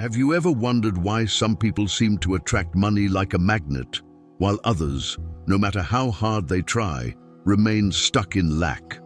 Have you ever wondered why some people seem to attract money like a magnet, while others, no matter how hard they try, remain stuck in lack?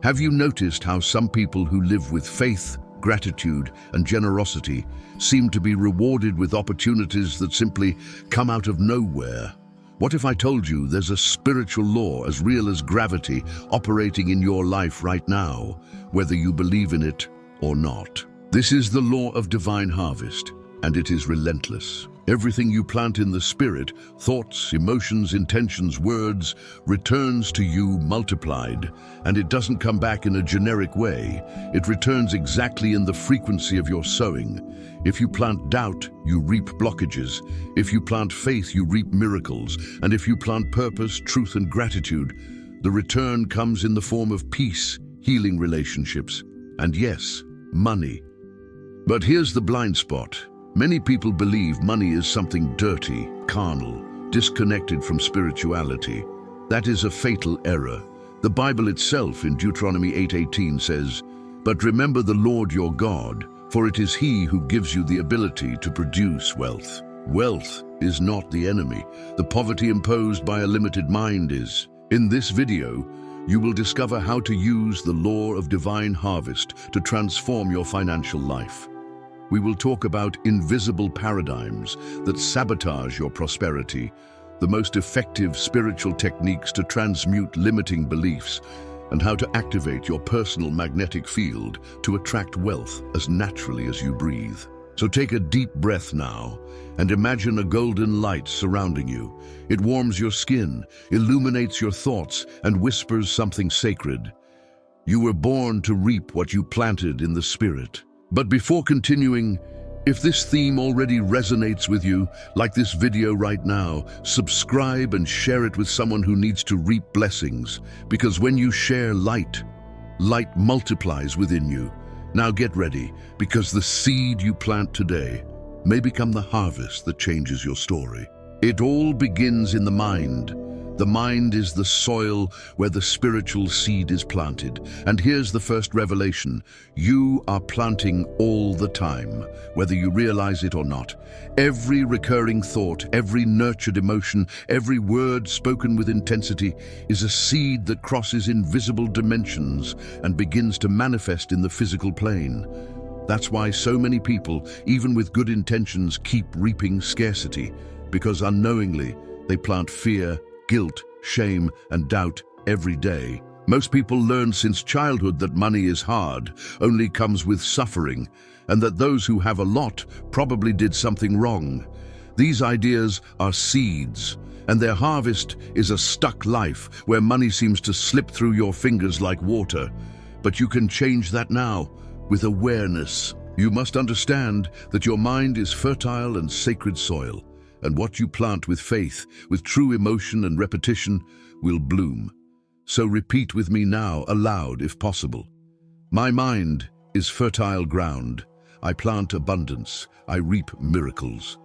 Have you noticed how some people who live with faith, gratitude, and generosity seem to be rewarded with opportunities that simply come out of nowhere? What if I told you there's a spiritual law as real as gravity operating in your life right now, whether you believe in it or not? This is the law of divine harvest, and it is relentless. Everything you plant in the spirit, thoughts, emotions, intentions, words, returns to you multiplied, and it doesn't come back in a generic way. It returns exactly in the frequency of your sowing. If you plant doubt, you reap blockages. If you plant faith, you reap miracles. And if you plant purpose, truth, and gratitude, the return comes in the form of peace, healing relationships, and yes, money. But here's the blind spot. Many people believe money is something dirty, carnal, disconnected from spirituality. That is a fatal error. The Bible itself in Deuteronomy 8:18 says, "But remember the Lord your God, for it is He who gives you the ability to produce wealth." Wealth is not the enemy. The poverty imposed by a limited mind is. In this video, you will discover how to use the law of divine harvest to transform your financial life. We will talk about invisible paradigms that sabotage your prosperity, the most effective spiritual techniques to transmute limiting beliefs, and how to activate your personal magnetic field to attract wealth as naturally as you breathe. So take a deep breath now and imagine a golden light surrounding you. It warms your skin, illuminates your thoughts, and whispers something sacred. You were born to reap what you planted in the spirit. But before continuing, if this theme already resonates with you, like this video right now, subscribe and share it with someone who needs to reap blessings. Because when you share light, light multiplies within you. Now get ready, because the seed you plant today may become the harvest that changes your story. It all begins in the mind. The mind is the soil where the spiritual seed is planted. And here's the first revelation. You are planting all the time, whether you realize it or not. Every recurring thought, every nurtured emotion, every word spoken with intensity is a seed that crosses invisible dimensions and begins to manifest in the physical plane. That's why so many people, even with good intentions, keep reaping scarcity, because unknowingly they plant fear, guilt, shame, and doubt every day. Most people learn since childhood that money is hard, only comes with suffering, and that those who have a lot probably did something wrong. These ideas are seeds, and their harvest is a stuck life where money seems to slip through your fingers like water. But you can change that now with awareness. You must understand that your mind is fertile and sacred soil. And what you plant with faith, with true emotion and repetition, will bloom. So repeat with me now, aloud if possible. My mind is fertile ground. I plant abundance. I reap miracles.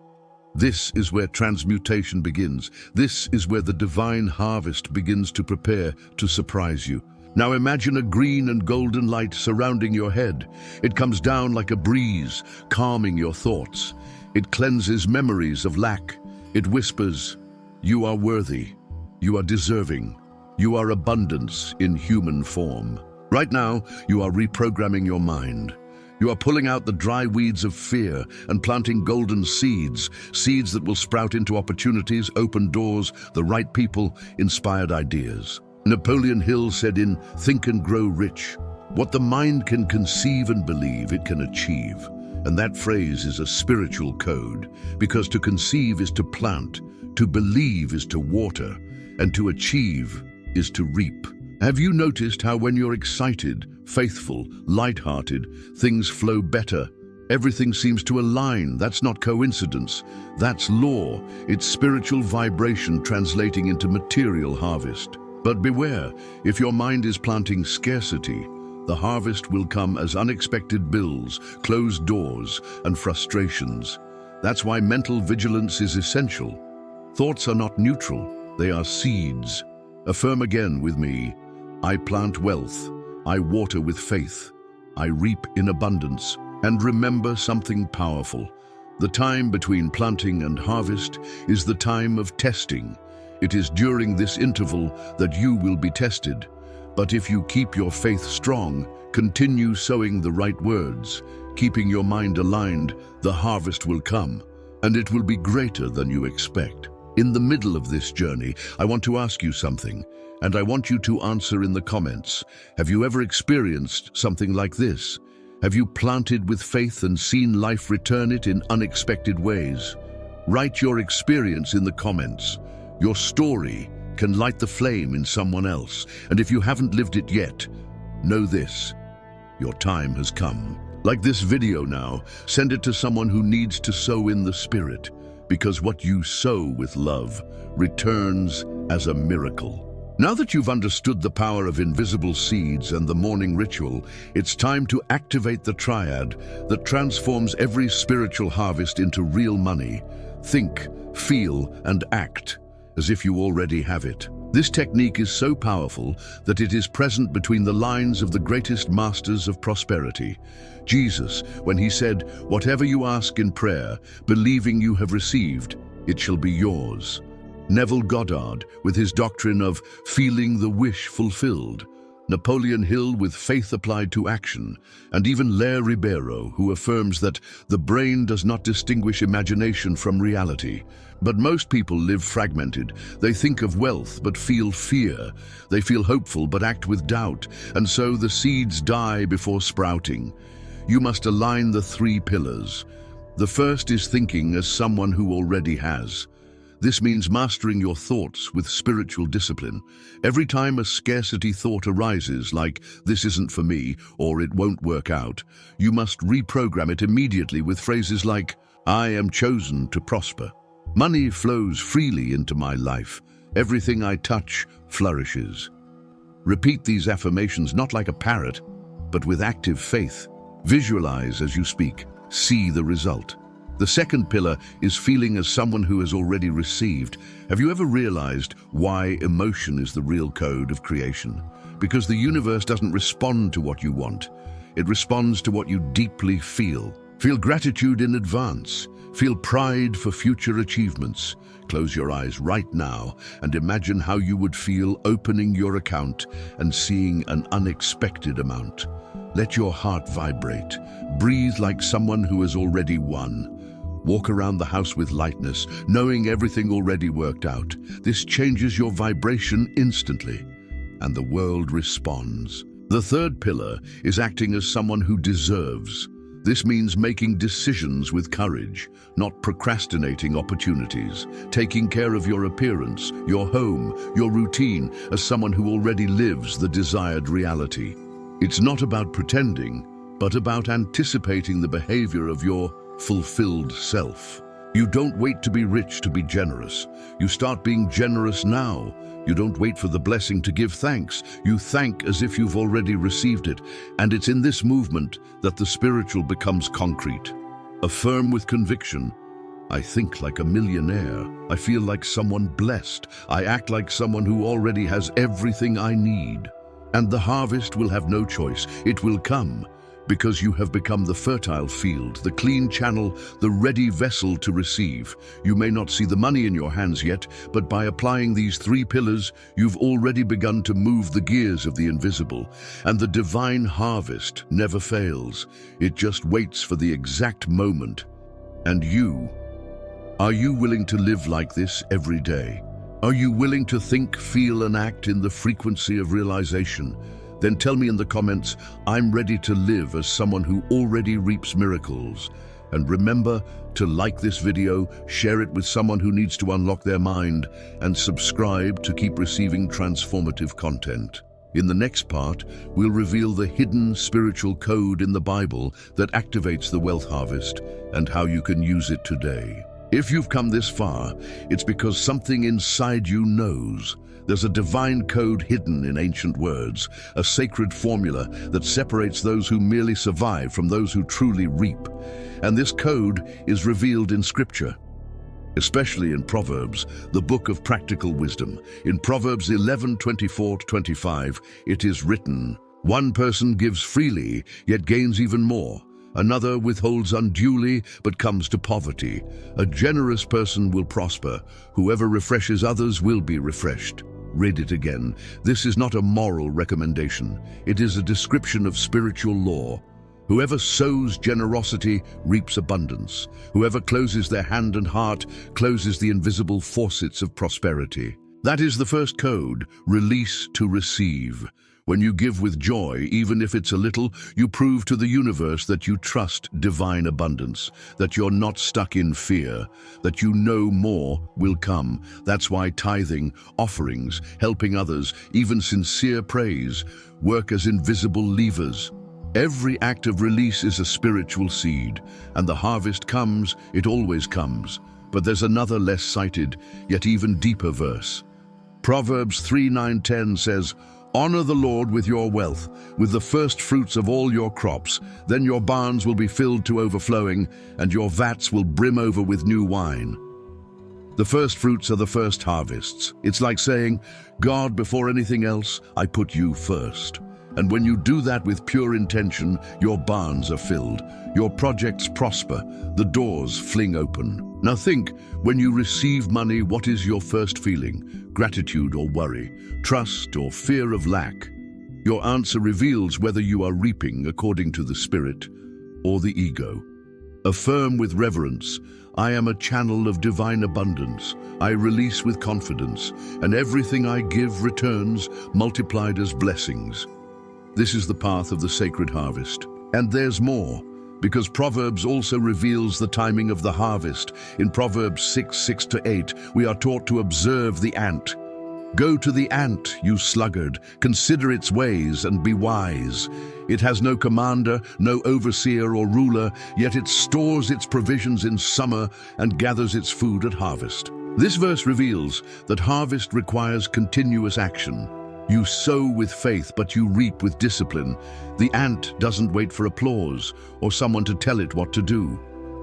This is where transmutation begins. This is where the divine harvest begins to prepare to surprise you. Now imagine a green and golden light surrounding your head. It comes down like a breeze, calming your thoughts. It cleanses memories of lack. It whispers, "You are worthy. You are deserving. You are abundance in human form." Right now, you are reprogramming your mind. You are pulling out the dry weeds of fear and planting golden seeds, seeds that will sprout into opportunities, open doors, the right people, inspired ideas. Napoleon Hill said in Think and Grow Rich, "What the mind can conceive and believe, it can achieve." And that phrase is a spiritual code, because to conceive is to plant, to believe is to water, and to achieve is to reap. Have you noticed how when you're excited, faithful, light-hearted, things flow better? Everything seems to align. That's not coincidence. That's law. It's spiritual vibration translating into material harvest. But beware, if your mind is planting scarcity, the harvest will come as unexpected bills, closed doors, and frustrations. That's why mental vigilance is essential. Thoughts are not neutral, they are seeds. Affirm again with me, I plant wealth, I water with faith, I reap in abundance, And remember something powerful. The time between planting and harvest is the time of testing. It is during this interval that you will be tested. But if you keep your faith strong, continue sowing the right words, keeping your mind aligned, the harvest will come, and it will be greater than you expect. In the middle of this journey, I want to ask you something, and I want you to answer in the comments. Have you ever experienced something like this? Have you planted with faith and seen life return it in unexpected ways? Write your experience in the comments. Your story can light the flame in someone else, and if you haven't lived it yet, know this: your time has come. Like this video now, send it to someone who needs to sow in the Spirit, because what you sow with love returns as a miracle. Now that you've understood the power of invisible seeds and the morning ritual, it's time to activate the triad that transforms every spiritual harvest into real money. Think, feel, and act as if you already have it. This technique is so powerful that it is present between the lines of the greatest masters of prosperity. Jesus, when he said, "Whatever you ask in prayer, believing you have received, it shall be yours." Neville Goddard, with his doctrine of feeling the wish fulfilled. Napoleon Hill, with faith applied to action. And even Lair Ribeiro, who affirms that the brain does not distinguish imagination from reality. But most people live fragmented. They think of wealth but feel fear. They feel hopeful but act with doubt. And so the seeds die before sprouting. You must align the three pillars. The first is thinking as someone who already has. This means mastering your thoughts with spiritual discipline. Every time a scarcity thought arises, like "this isn't for me" or "it won't work out," you must reprogram it immediately with phrases like, "I am chosen to prosper. Money flows freely into my life. Everything I touch flourishes." Repeat these affirmations not like a parrot, but with active faith. Visualize as you speak. See the result. The second pillar is feeling as someone who has already received. Have you ever realized why emotion is the real code of creation? Because the universe doesn't respond to what you want. It responds to what you deeply feel. Feel gratitude in advance. Feel pride for future achievements. Close your eyes right now and imagine how you would feel opening your account and seeing an unexpected amount. Let your heart vibrate. Breathe like someone who has already won. Walk around the house with lightness, knowing everything already worked out. This changes your vibration instantly, and the world responds. The third pillar is acting as someone who deserves. This means making decisions with courage, not procrastinating opportunities, taking care of your appearance, your home, your routine, as someone who already lives the desired reality. It's not about pretending, but about anticipating the behavior of your fulfilled self. You don't wait to be rich to be generous. You start being generous now. You don't wait for the blessing to give thanks. You thank as if you've already received it. And it's in this movement that the spiritual becomes concrete. Affirm with conviction. I think like a millionaire. I feel like someone blessed. I act like someone who already has everything I need. And the harvest will have no choice. It will come. Because you have become the fertile field, the clean channel, the ready vessel to receive. You may not see the money in your hands yet, but by applying these three pillars, you've already begun to move the gears of the invisible. And the divine harvest never fails. It just waits for the exact moment. And you, are you willing to live like this every day? Are you willing to think, feel, and act in the frequency of realization? Then tell me in the comments, I'm ready to live as someone who already reaps miracles. And remember to like this video, share it with someone who needs to unlock their mind, and subscribe to keep receiving transformative content. In the next part, we'll reveal the hidden spiritual code in the Bible that activates the wealth harvest and how you can use it today. If you've come this far, it's because something inside you knows. There's a divine code hidden in ancient words, a sacred formula that separates those who merely survive from those who truly reap. And this code is revealed in Scripture, especially in Proverbs, the book of practical wisdom. In Proverbs 11:24-25, it is written, "One person gives freely, yet gains even more. Another withholds unduly but comes to poverty. A generous person will prosper. Whoever refreshes others will be refreshed. Read it again. This is not a moral recommendation. It is a description of spiritual law. Whoever sows generosity reaps abundance. Whoever closes their hand and heart closes the invisible faucets of prosperity. That is the first code, release to receive. When you give with joy, even if it's a little, you prove to the universe that you trust divine abundance, that you're not stuck in fear, that you know more will come. That's why tithing, offerings, helping others, even sincere praise, work as invisible levers. Every act of release is a spiritual seed, and the harvest comes, it always comes. But there's another less cited, yet even deeper verse. Proverbs 3:9-10 says, "Honor the Lord with your wealth, with the first fruits of all your crops. Then your barns will be filled to overflowing, and your vats will brim over with new wine." The first fruits are the first harvests. It's like saying, "God, before anything else, I put you first." And when you do that with pure intention, your barns are filled, your projects prosper, the doors fling open. Now think, when you receive money, what is your first feeling? Gratitude or worry? Trust or fear of lack? Your answer reveals whether you are reaping according to the Spirit or the ego. Affirm with reverence, "I am a channel of divine abundance. I release with confidence, and everything I give returns, multiplied as blessings." This is the path of the sacred harvest. And there's more, because Proverbs also reveals the timing of the harvest. In Proverbs 6:6-8, we are taught to observe the ant. "Go to the ant, you sluggard, consider its ways and be wise. It has no commander, no overseer or ruler, yet it stores its provisions in summer and gathers its food at harvest." This verse reveals that harvest requires continuous action. You sow with faith, but you reap with discipline. The ant doesn't wait for applause or someone to tell it what to do.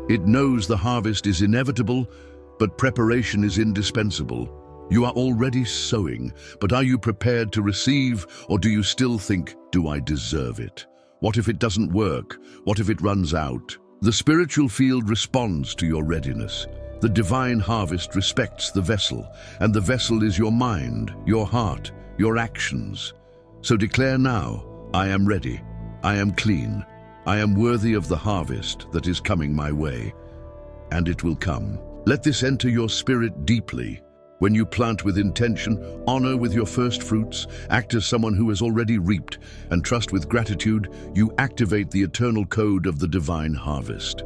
It knows the harvest is inevitable, but preparation is indispensable. You are already sowing, but are you prepared to receive, or do you still think, "Do I deserve it? What if it doesn't work? What if it runs out?" The spiritual field responds to your readiness. The divine harvest respects the vessel, and the vessel is your mind, your heart, your actions. So declare now, "I am ready, I am clean, I am worthy of the harvest that is coming my way," and it will come. Let this enter your spirit deeply. When you plant with intention, honor with your first fruits, act as someone who has already reaped, and trust with gratitude, you activate the eternal code of the divine harvest.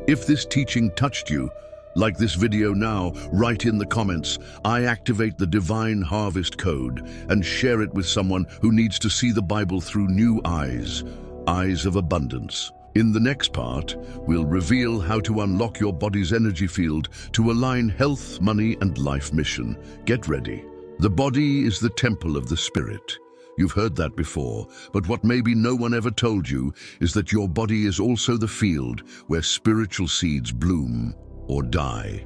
If this teaching touched you, like this video now, write in the comments, "I activate the divine harvest code," and share it with someone who needs to see the Bible through new eyes, eyes of abundance. In the next part, we'll reveal how to unlock your body's energy field to align health, money, and life mission. Get ready. The body is the temple of the Spirit. You've heard that before, but what maybe no one ever told you is that your body is also the field where spiritual seeds bloom or die.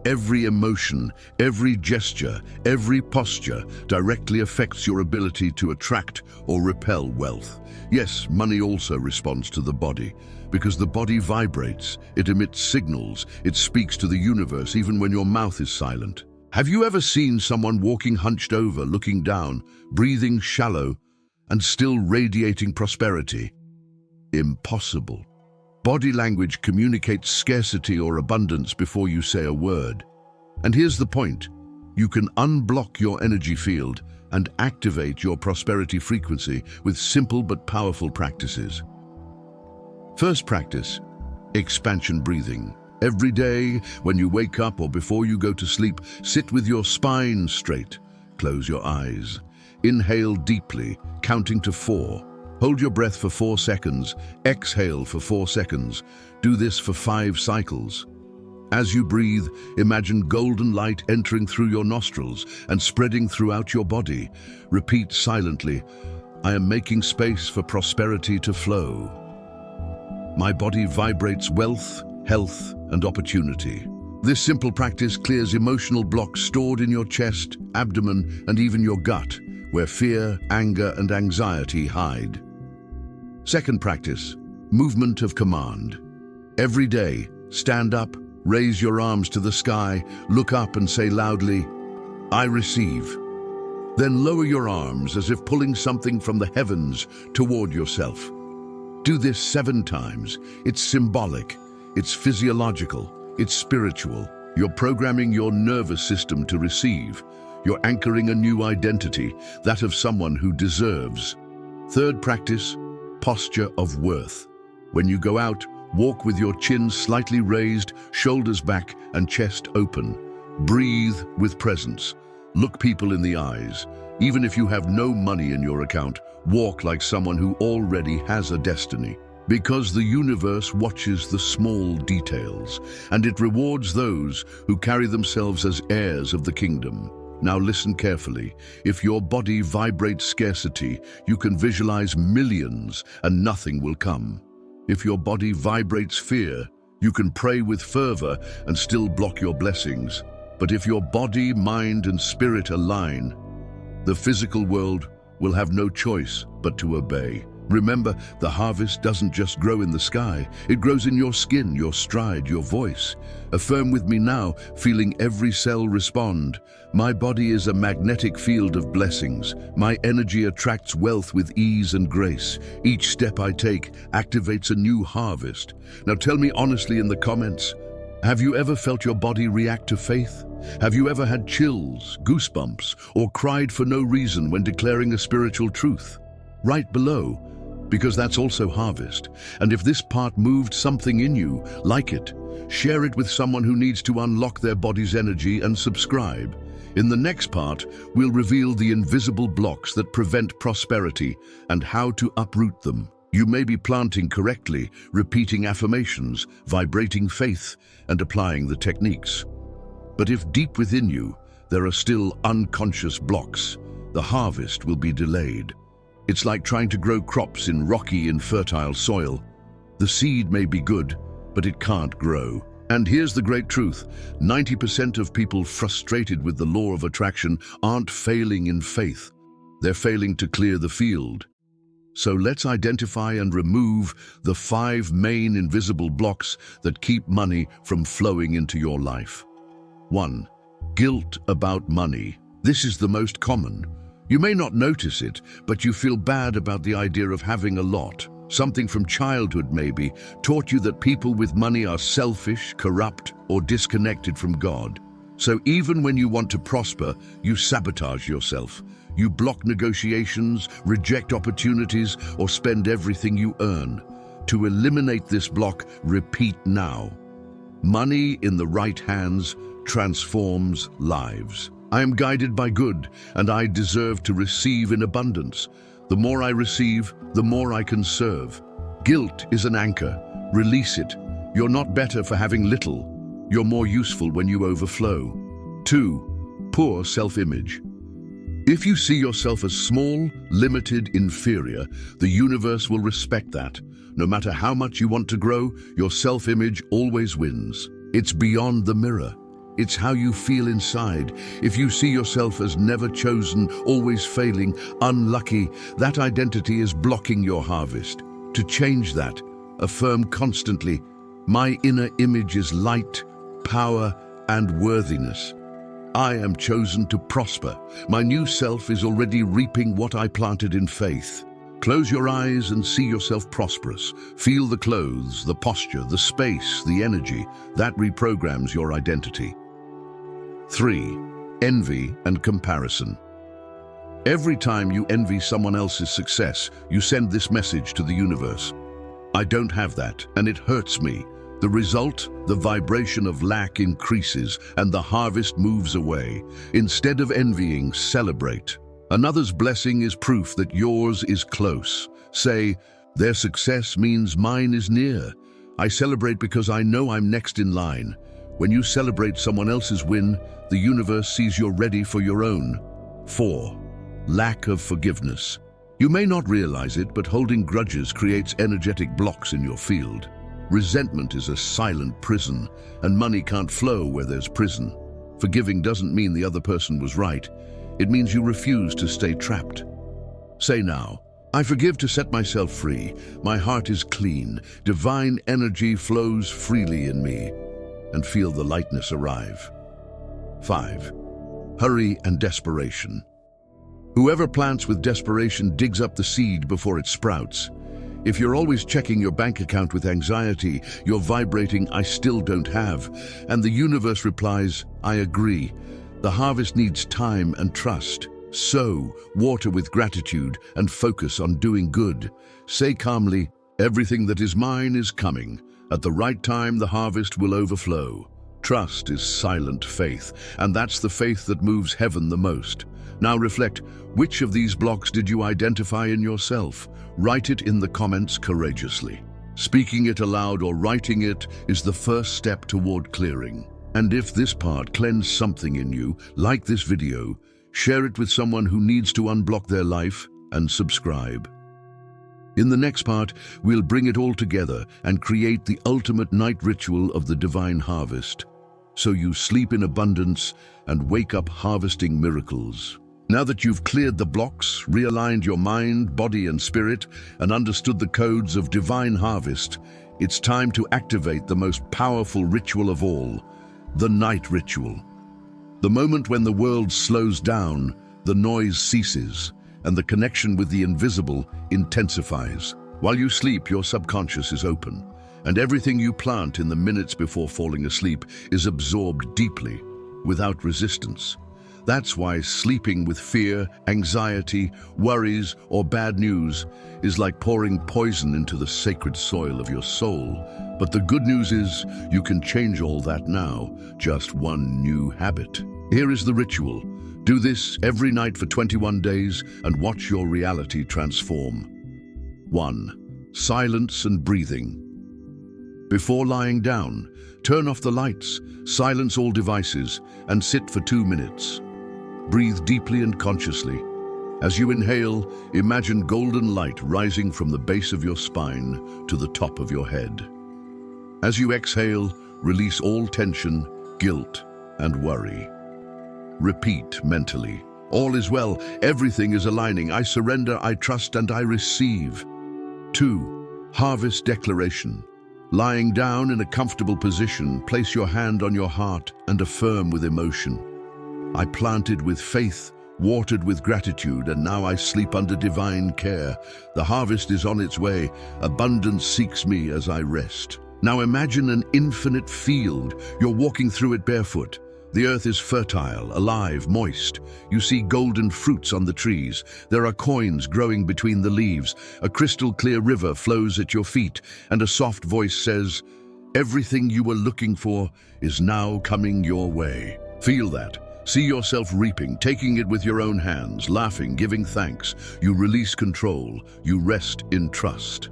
Every emotion, every gesture, every posture directly affects your ability to attract or repel wealth. Yes, money also responds to the body, because the body vibrates, it emits signals, it speaks to the universe even when your mouth is silent. Have you ever seen someone walking hunched over, looking down, breathing shallow, and still radiating prosperity? Impossible. Body language communicates scarcity or abundance before you say a word. And here's the point. You can unblock your energy field and activate your prosperity frequency with simple but powerful practices. First practice, expansion breathing. Every day, when you wake up or before you go to sleep, sit with your spine straight. Close your eyes. Inhale deeply, counting to 4. Hold your breath for 4 seconds. Exhale for 4 seconds. Do this for 5 cycles. As you breathe, imagine golden light entering through your nostrils and spreading throughout your body. Repeat silently, "I am making space for prosperity to flow. My body vibrates wealth, health, and opportunity." This simple practice clears emotional blocks stored in your chest, abdomen, and even your gut, where fear, anger, and anxiety hide. Second practice, Movement of command. Every day, stand up, raise your arms to the sky, look up and say loudly, "I receive." Then lower your arms as if pulling something from the heavens toward yourself. Do this 7 times. It's symbolic, it's physiological, it's spiritual. You're programming your nervous system to receive. You're anchoring a new identity, that of someone who deserves. Third practice, posture of worth. When you go out, walk with your chin slightly raised, shoulders back, and chest open. Breathe with presence. Look people in the eyes. Even if you have no money in your account, walk like someone who already has a destiny. Because the universe watches the small details, and it rewards those who carry themselves as heirs of the kingdom. Now listen carefully. If your body vibrates scarcity, you can visualize millions and nothing will come. If your body vibrates fear, you can pray with fervor and still block your blessings. But if your body, mind, and spirit align, the physical world will have no choice but to obey. Remember, the harvest doesn't just grow in the sky. It grows in your skin, your stride, your voice. Affirm with me now, feeling every cell respond. My body is a magnetic field of blessings. My energy attracts wealth with ease and grace. Each step I take activates a new harvest. Now tell me honestly in the comments, have you ever felt your body react to faith? Have you ever had chills, goosebumps, or cried for no reason when declaring a spiritual truth? Write below, because that's also harvest. And if this part moved something in you, like it. Share it with someone who needs to unlock their body's energy and subscribe. In the next part, we'll reveal the invisible blocks that prevent prosperity and how to uproot them. You may be planting correctly, repeating affirmations, vibrating faith, and applying the techniques. But if deep within you, there are still unconscious blocks, the harvest will be delayed. It's like trying to grow crops in rocky, infertile soil. The seed may be good, but it can't grow. And here's the great truth. 90% of people frustrated with the law of attraction aren't failing in faith. They're failing to clear the field. So let's identify and remove the 5 main invisible blocks that keep money from flowing into your life. 1. Guilt about money. This is the most common. You may not notice it, but you feel bad about the idea of having a lot. Something from childhood maybe taught you that people with money are selfish, corrupt, or disconnected from God. So even when you want to prosper, you sabotage yourself. You block negotiations, reject opportunities, or spend everything you earn. To eliminate this block, repeat now. Money in the right hands transforms lives. I am guided by good, and I deserve to receive in abundance. The more I receive, the more I can serve. Guilt is an anchor. Release it. You're not better for having little. You're more useful when you overflow. 2. Poor self-image. If you see yourself as small, limited, inferior, the universe will respect that. No matter how much you want to grow, your self-image always wins. It's beyond the mirror. It's how you feel inside. If you see yourself as never chosen, always failing, unlucky, that identity is blocking your harvest. To change that, affirm constantly, my inner image is light, power, and worthiness. I am chosen to prosper. My new self is already reaping what I planted in faith. Close your eyes and see yourself prosperous. Feel the clothes, the posture, the space, the energy. That reprograms your identity. 3. Envy and comparison. Every time you envy someone else's success, you send this message to the universe. I don't have that, and it hurts me. The result, the vibration of lack increases and the harvest moves away. Instead of envying, celebrate. Another's blessing is proof that yours is close. Say, their success means mine is near. I celebrate because I know I'm next in line. When you celebrate someone else's win, the universe sees you're ready for your own. 4. Lack of forgiveness. You may not realize it, but holding grudges creates energetic blocks in your field. Resentment is a silent prison, and money can't flow where there's prison. Forgiving doesn't mean the other person was right. It means you refuse to stay trapped. Say now, I forgive to set myself free. My heart is clean. Divine energy flows freely in me. And feel the lightness arrive. 5. Hurry and desperation. Whoever plants with desperation digs up the seed before it sprouts. If you're always checking your bank account with anxiety, you're vibrating, "I still don't have." And the universe replies, "I agree." The harvest needs time and trust. Sow, water with gratitude, and focus on doing good. Say calmly, "Everything that is mine is coming. At the right time, the harvest will overflow." Trust is silent faith, and that's the faith that moves heaven the most. Now reflect, which of these blocks did you identify in yourself? Write it in the comments courageously. Speaking it aloud or writing it is the first step toward clearing. And if this part cleansed something in you, like this video, share it with someone who needs to unblock their life, and subscribe. In the next part, we'll bring it all together and create the ultimate night ritual of the divine harvest, so you sleep in abundance and wake up harvesting miracles. Now that you've cleared the blocks, realigned your mind, body, and spirit, and understood the codes of divine harvest, it's time to activate the most powerful ritual of all, the night ritual. The moment when the world slows down, the noise ceases, and the connection with the invisible intensifies. While you sleep, your subconscious is open, and everything you plant in the minutes before falling asleep is absorbed deeply, without resistance. That's why sleeping with fear, anxiety, worries, or bad news is like pouring poison into the sacred soil of your soul. But the good news is, you can change all that now, just one new habit. Here is the ritual. Do this every night for 21 days and watch your reality transform. 1. Silence and breathing. Before lying down, turn off the lights, silence all devices, and sit for 2 minutes. Breathe deeply and consciously. As you inhale, imagine golden light rising from the base of your spine to the top of your head. As you exhale, release all tension, guilt, and worry. Repeat mentally, "All is well, everything is aligning, I surrender, I trust, and I receive." 2. Harvest declaration. Lying down in a comfortable position, place your hand on your heart and affirm with emotion, "I planted with faith, watered with gratitude, and now I sleep under divine care. The harvest is on its way, abundance seeks me as I rest." Now imagine an infinite field. You're walking through it barefoot. The earth is fertile, alive, moist. You see golden fruits on the trees. There are coins growing between the leaves. A crystal clear river flows at your feet, and a soft voice says, "Everything you were looking for is now coming your way." Feel that. See yourself reaping, taking it with your own hands, laughing, giving thanks. You release control. You rest in trust.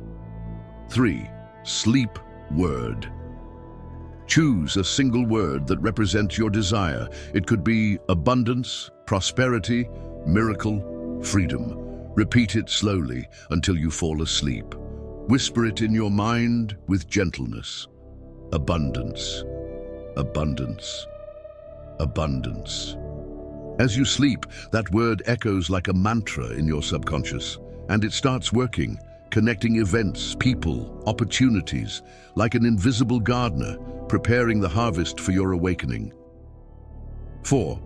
3. Sleep word. Choose a single word that represents your desire. It could be abundance, prosperity, miracle, freedom. Repeat it slowly until you fall asleep. Whisper it in your mind with gentleness. Abundance, abundance, abundance. As you sleep, that word echoes like a mantra in your subconscious, and it starts working, connecting events, people, opportunities, like an invisible gardener, preparing the harvest for your awakening. 4.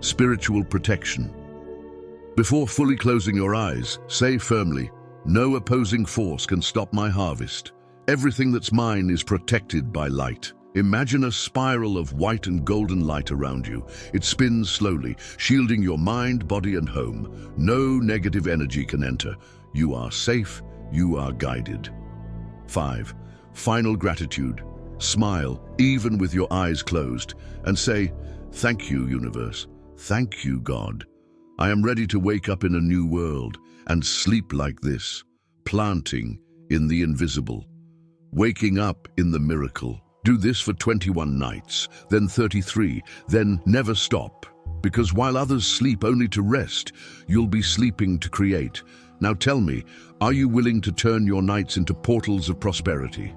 Spiritual protection. Before fully closing your eyes, say firmly, "No opposing force can stop my harvest. Everything that's mine is protected by light." Imagine a spiral of white and golden light around you. It spins slowly, shielding your mind, body, and home. No negative energy can enter. You are safe, you are guided. 5. Final gratitude. Smile, even with your eyes closed, and say, "Thank you, universe. Thank you, God. I am ready to wake up in a new world and sleep like this, planting in the invisible, waking up in the miracle." Do this for 21 nights, then 33, then never stop. Because while others sleep only to rest, you'll be sleeping to create. Now tell me, are you willing to turn your nights into portals of prosperity?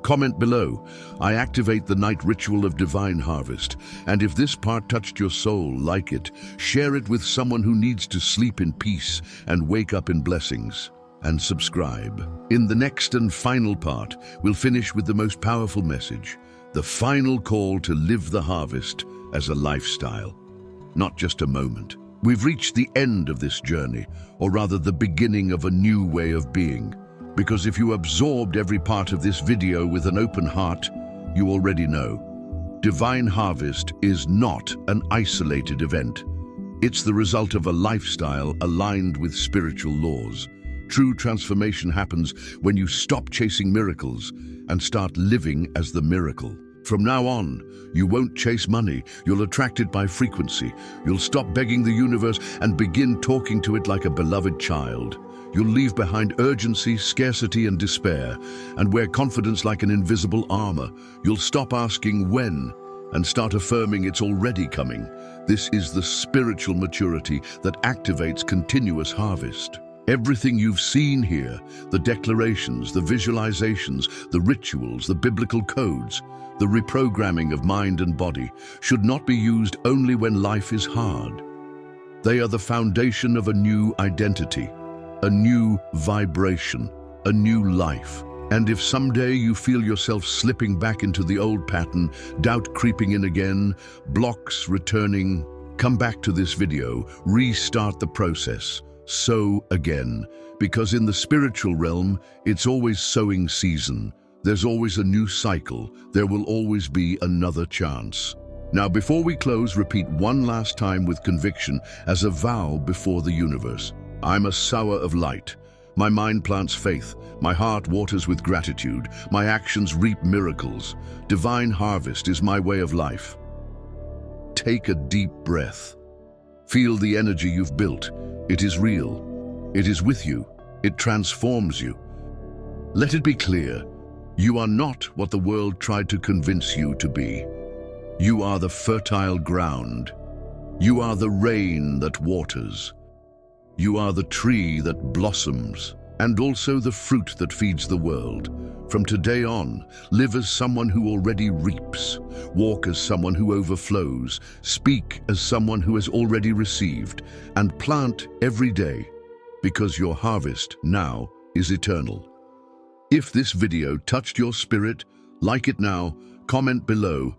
Comment below. I activate the night ritual of divine harvest. And if this part touched your soul, like it, share it with someone who needs to sleep in peace and wake up in blessings. And subscribe. In the next and final part, we'll finish with the most powerful message, the final call to live the harvest as a lifestyle, not just a moment. We've reached the end of this journey, or rather the beginning of a new way of being. Because if you absorbed every part of this video with an open heart, you already know. Divine harvest is not an isolated event. It's the result of a lifestyle aligned with spiritual laws. True transformation happens when you stop chasing miracles and start living as the miracle. From now on, you won't chase money. You'll attract it by frequency. You'll stop begging the universe and begin talking to it like a beloved child. You'll leave behind urgency, scarcity, and despair, and wear confidence like an invisible armor. You'll stop asking when and start affirming it's already coming. This is the spiritual maturity that activates continuous harvest. Everything you've seen here, the declarations, the visualizations, the rituals, the biblical codes, the reprogramming of mind and body, should not be used only when life is hard. They are the foundation of a new identity, a new vibration, a new life. And if someday you feel yourself slipping back into the old pattern, doubt creeping in again, blocks returning, come back to this video, restart the process, sow again. Because in the spiritual realm, it's always sowing season. There's always a new cycle. There will always be another chance. Now, before we close, repeat one last time with conviction as a vow before the universe. I'm a sower of light. My mind plants faith. My heart waters with gratitude. My actions reap miracles. Divine harvest is my way of life. Take a deep breath. Feel the energy you've built. It is real. It is with you. It transforms you. Let it be clear. You are not what the world tried to convince you to be. You are the fertile ground. You are the rain that waters. You are the tree that blossoms, and also the fruit that feeds the world. From today on, live as someone who already reaps, walk as someone who overflows, speak as someone who has already received, and plant every day, because your harvest now is eternal. If this video touched your spirit, like it now, comment below,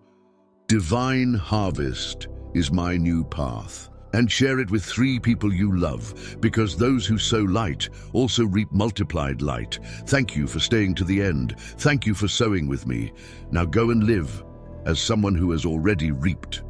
"Divine harvest is my new path." And share it with 3 people you love, because those who sow light also reap multiplied light. Thank you for staying to the end. Thank you for sowing with me. Now go and live as someone who has already reaped.